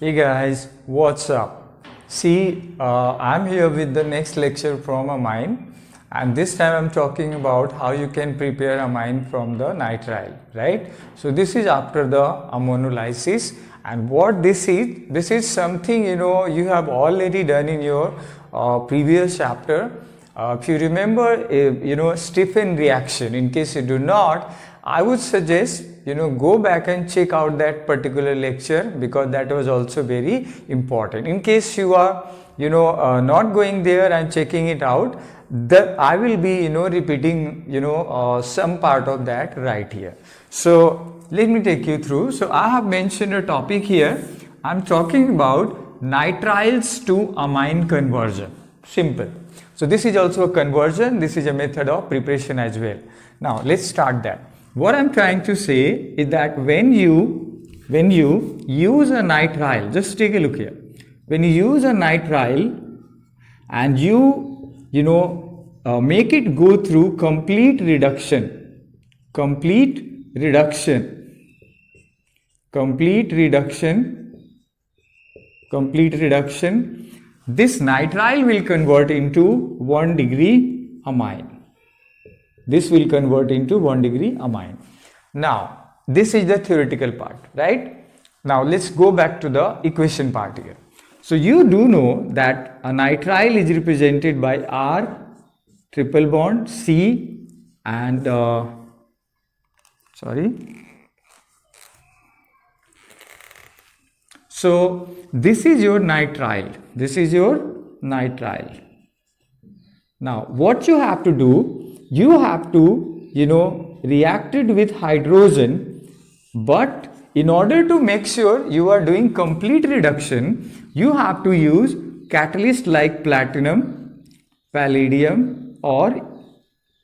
Hey guys, what's up? See, I'm here with the next lecture from amine, and this time I'm talking about how you can prepare amine from the nitrile, right? So this is after the ammonolysis, and what this is something you have already done in your previous chapter. If you remember, Stephen reaction. In case you do not, I would suggest go back and check out that particular lecture, because that was also very important. In case you are not going there and checking it out, I will be repeating some part of that right here. So let me take you through. So I have mentioned a topic here. I'm talking about nitriles to amine conversion. Simple. So this is also a conversion. This is a method of preparation as well. Now let's start that. What I'm trying to say is that when you use a nitrile, just take a look here. When you use a nitrile and you make it go through complete reduction, this nitrile will convert into 1 degree amine. This will convert into 1 degree amine. Now, this is the theoretical part, right? Now, let's go back to the equation part here. So, you do know that a nitrile is represented by R triple bond C and So, this is your nitrile. Now, what you have to do, you have to react it with hydrogen, but in order to make sure you are doing complete reduction, you have to use catalyst like platinum, palladium or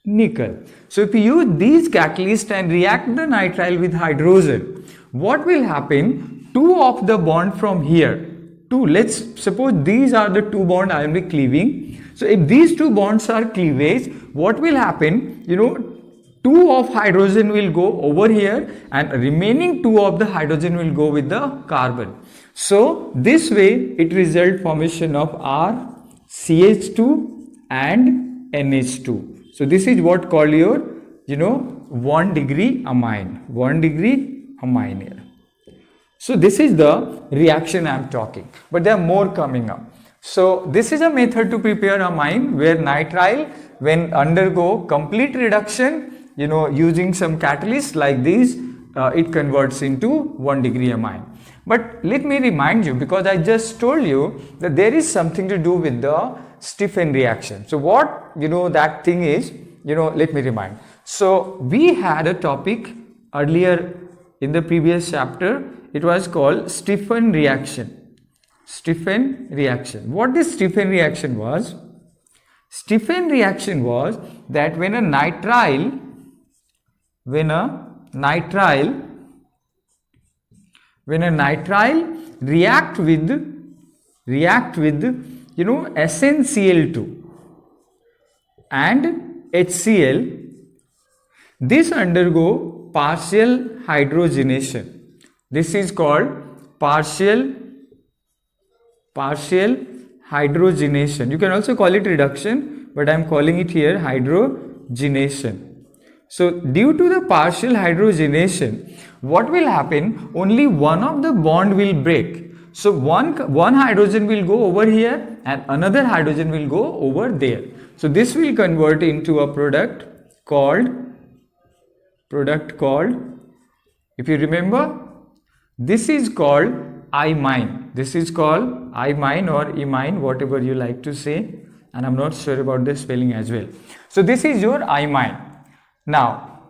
nickel. So if you use these catalysts and react the nitrile with hydrogen, what will happen? Two of the bond from here, let's suppose these are the two bonds I will be cleaving. So if these two bonds are cleavage, what will happen? 2 of hydrogen will go over here and remaining 2 of the hydrogen will go with the carbon. So this way it results formation of R, CH2 and NH2. So this is what called your 1 degree amine here. So this is the reaction I am talking, but there are more coming up. So this is a method to prepare amine where nitrile, when undergo complete reduction, using some catalyst like this, it converts into 1 degree amine. But let me remind you, because I just told you that there is something to do with the Stephen reaction. So what that thing is, let me remind. So we had a topic earlier in the previous chapter. It was called Stephen reaction. What this Stephen reaction was? Stephen reaction was that when a nitrile react with SnCl2 and HCl, this undergo partial hydrogenation. This is called partial hydrogenation. You can also call it reduction, but I am calling it here hydrogenation. So due to the partial hydrogenation, what will happen? Only one of the bond will break. So one hydrogen will go over here and another hydrogen will go over there. So this will convert into a product called, if you remember, this is called imine. This is called imine or imine, whatever you like to say, and I'm not sure about the spelling as well. So this is your imine. Now,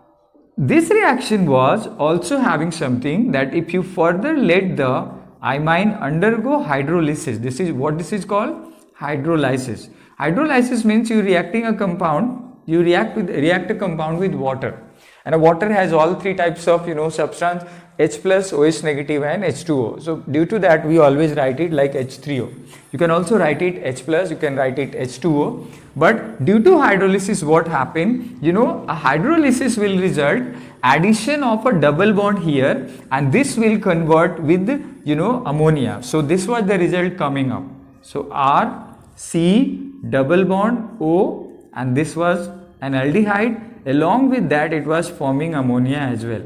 this reaction was also having something that if you further let the imine undergo hydrolysis, this is what this is called, hydrolysis. Hydrolysis means you reacting a compound, react a compound with water. And a water has all 3 types of substance, H plus, OH negative and H2O. So due to that we always write it like H3O. You can also write it H plus, you can write it H2O. But due to hydrolysis what happened, a hydrolysis will result addition of a double bond here, and this will convert with ammonia. So this was the result coming up. So R, C, double bond O, and this was an aldehyde. Along with that it was forming ammonia as well,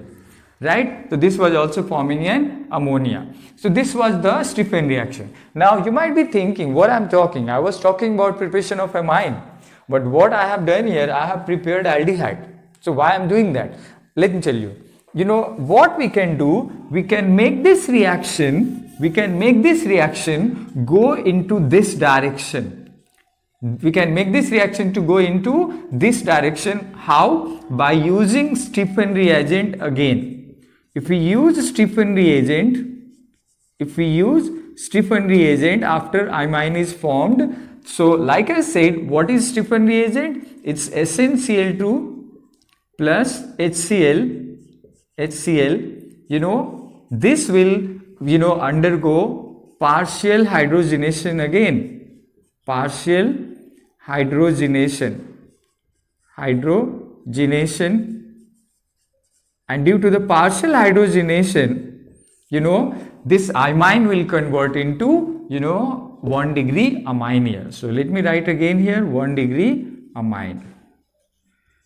right? So this was also forming an ammonia. So this was the Stephen reaction. Now you might be thinking what I'm talking. I was talking about preparation of amine, but what I have done here, I have prepared aldehyde. So why I'm doing that? Let me tell you. What we can do, we can make this reaction go into this direction. We can make this reaction to go into this direction. How? By using Stephen reagent again. If we use Stephen reagent after imine is formed, so like I said, what is Stephen reagent? It's SnCl2 plus HCl. This will undergo partial hydrogenation again. Partial hydrogenation, and due to the partial hydrogenation, this imine will convert into 1 degree amine here. So let me write again here 1 degree amine.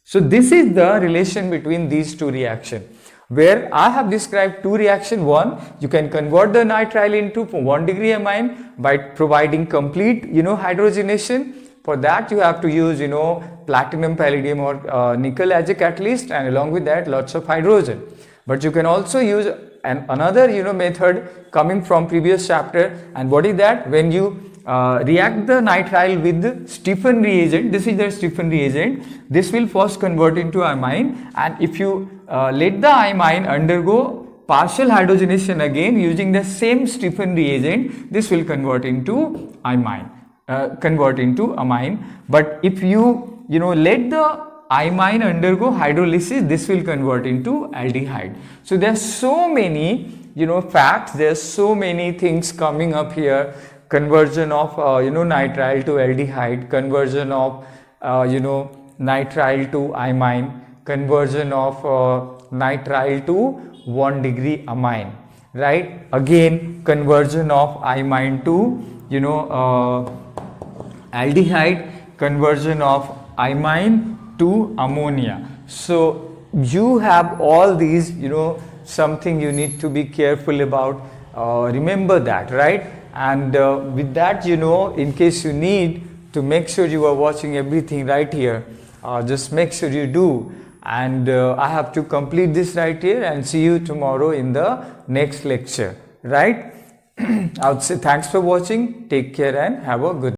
So this is the relation between these two reactions, where I have described two reactions. One, you can convert the nitrile into 1 degree amine by providing complete hydrogenation. For that you have to use platinum, palladium or nickel as a catalyst, and along with that lots of hydrogen. But you can also use another method coming from previous chapter, and what is that? When you react the nitrile with Stephen reagent, this is the Stephen reagent, this will first convert into amine, and if you let the amine undergo partial hydrogenation again using the same Stephen reagent, this will convert into amine. But if you let the imine undergo hydrolysis, this will convert into aldehyde. So there are so many facts, there are so many things coming up here. Conversion of nitrile to aldehyde, conversion of nitrile to amine, conversion of nitrile to 1 degree amine, right? Again conversion of amine to aldehyde, conversion of amine to ammonia. So you have all these, something you need to be careful about. Remember that, right? And with that, in case you need to make sure you are watching everything right here, just make sure you do. And I have to complete this right here, and see you tomorrow in the next lecture, right? I would say thanks for watching, take care and have a good